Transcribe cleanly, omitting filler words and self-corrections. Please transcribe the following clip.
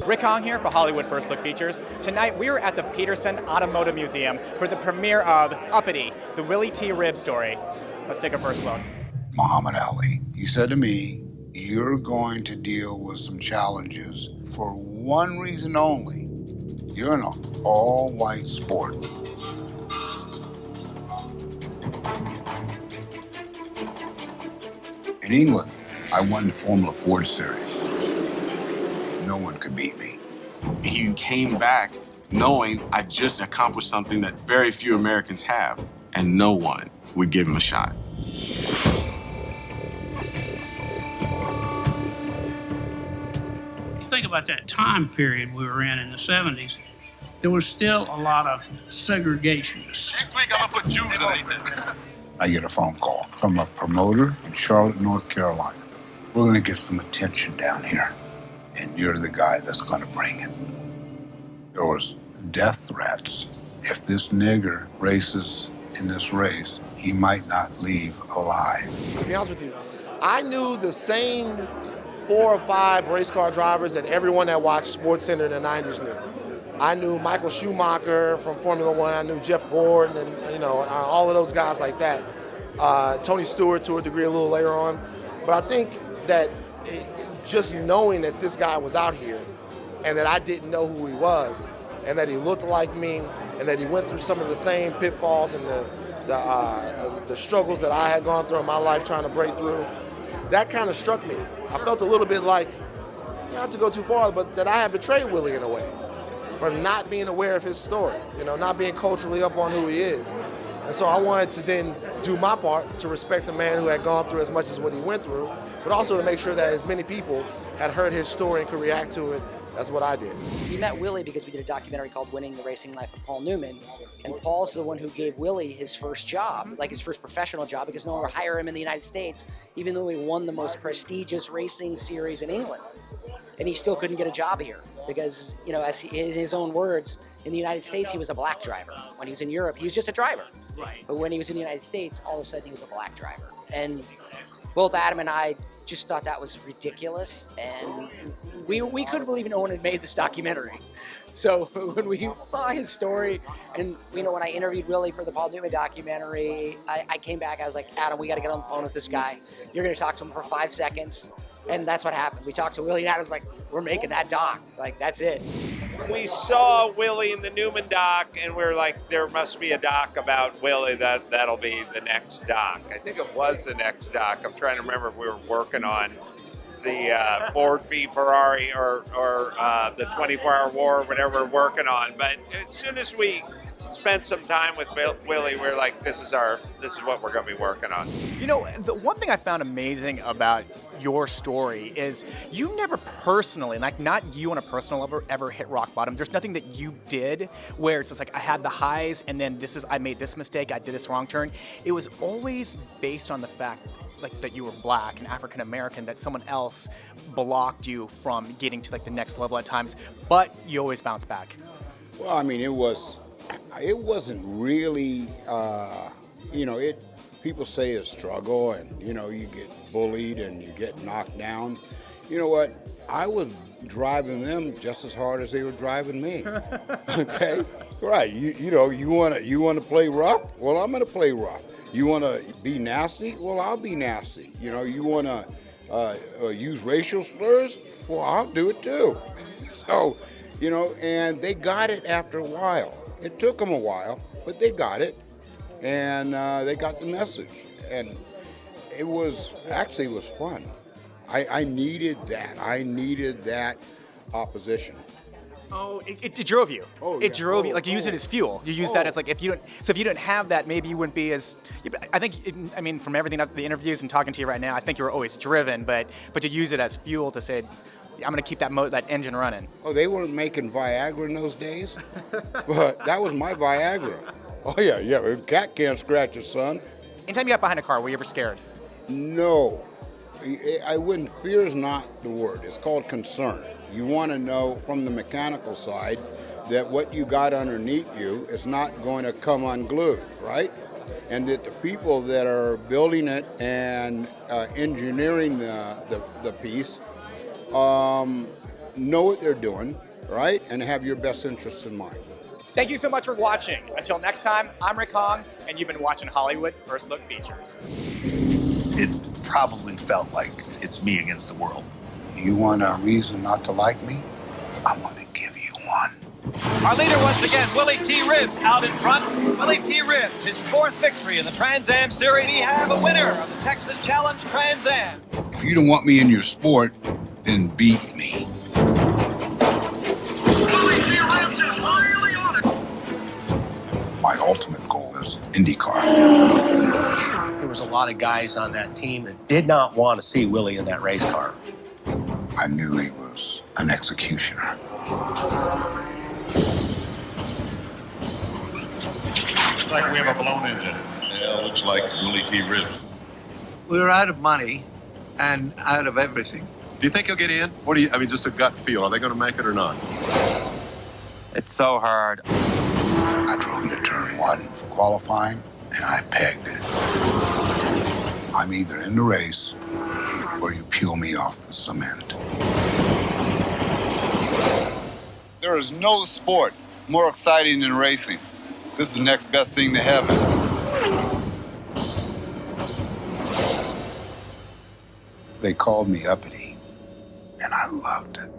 Rick Hong here for Hollywood First Look Features. Tonight we are at the Peterson Automotive Museum for the premiere of UPPITY, the Willy T RIBBS story. Let's take a first look. Muhammad Ali, he said to me, you're going to deal with some challenges for one reason only. You're in an all-white sport. In England, I won the Formula Ford Series. No one could beat me. He came back knowing I just accomplished something that very few Americans have, and no one would give him a shot. Think about that time period we were in the 70s. There was still a lot of segregationists. Next week I'm gonna put Jews in it. I get a phone call from a promoter in Charlotte, North Carolina. We're gonna get some attention down here, and you're the guy that's gonna bring it. There was death threats. If this nigger races in this race, he might not leave alive. To be honest with you, I knew the same 4 or 5 race car drivers that everyone that watched SportsCenter in the 90s knew. I knew Michael Schumacher from Formula One. I knew Jeff Gordon and all of those guys like that. Tony Stewart to a degree a little later on. But I think that just knowing that this guy was out here and that I didn't know who he was and that he looked like me and that he went through some of the same pitfalls and the struggles that I had gone through in my life trying to break through, that kind of struck me. I felt a little bit like, not to go too far, but that I had betrayed Willie in a way for not being aware of his story, not being culturally up on who he is. And so I wanted to then do my part to respect a man who had gone through as much as what he went through, but also to make sure that as many people had heard his story and could react to it as what I did. We met Willie because we did a documentary called Winning the Racing Life of Paul Newman, and Paul's the one who gave Willie his first job, like his first professional job, because no one would hire him in the United States, even though he won the most prestigious racing series in England. And he still couldn't get a job here because, as in his own words, in the United States, he was a black driver. When he was in Europe, he was just a driver. Right. But when he was in the United States, all of a sudden he was a black driver. And both Adam and I just thought that was ridiculous. And we couldn't believe no one had made this documentary. So when we saw his story, and when I interviewed Willie for the Paul Newman documentary, I came back, I was like, Adam, we got to get on the phone with this guy. You're going to talk to him for 5 seconds. And that's what happened. We talked to Willie, and Adam's like, we're making that doc. Like, that's it. We saw Willie in the Newman doc, and we were like, there must be a doc about Willie. That'll be the next doc. I think it was the next doc. I'm trying to remember if we were working on the Ford v Ferrari or the 24-hour war or whatever we're working on. But as soon as we spent some time with Willie, we were like, this is what we're going to be working on. The one thing I found amazing about your story is you never personally, like not you on a personal level, ever hit rock bottom. There's nothing that you did where it's just like, I had the highs and then I made this mistake, I did this wrong turn. It was always based on the fact that you were black and African American, that someone else blocked you from getting to the next level at times, but you always bounce back. Well, I mean, it wasn't really, people say a struggle and, you get bullied and you get knocked down. You know what? I was driving them just as hard as they were driving me. Okay? Right. You want to play rough? Well, I'm going to play rough. You want to be nasty? Well, I'll be nasty. You want to use racial slurs? Well, I'll do it too. So, and they got it after a while. It took them a while, but they got it, and they got the message. And it was fun. I needed that. I needed that opposition. Oh, it drove you. Oh, it yeah. drove you. Like you use it as fuel. You use that as if you didn't have that, maybe you wouldn't be as. I think. From everything, the interviews and talking to you right now, I think you were always driven, but to use it as fuel to say, I'm going to keep that engine running. Oh, they weren't making Viagra in those days, but that was my Viagra. Oh yeah. A cat can't scratch a son. Anytime you got behind a car, were you ever scared? No, I wouldn't. Fear is not the word. It's called concern. You want to know from the mechanical side that what you got underneath you is not going to come unglued, right? And that the people that are building it and engineering the piece know what they're doing, right, and have your best interests in mind. Thank you so much for watching. Until next time, I'm Rick Hong, and you've been watching Hollywood First Look Features. It probably felt like it's me against the world. You want a reason not to like me? I'm going to give you one. Our leader once again, Willy T. RIBBS, out in front. Willy T. RIBBS, his 4th victory in the Trans Am Series. We have a winner of the Texas Challenge Trans Am. If you don't want me in your sport, then beat me. My ultimate goal is IndyCar. There was a lot of guys on that team that did not want to see Willie in that race car. I knew he was an executioner. Looks like we have a blown engine. Yeah, looks like Willy T. RIBBS. We're out of money and out of everything. Do you think he'll get in? What do you, I mean, just a gut feel. Are they going to make it or not? It's so hard. I drove him to turn 1 for qualifying, and I pegged it. I'm either in the race or you peel me off the cement. There is no sport more exciting than racing. This is the next best thing to heaven. They called me uppity, and I loved it.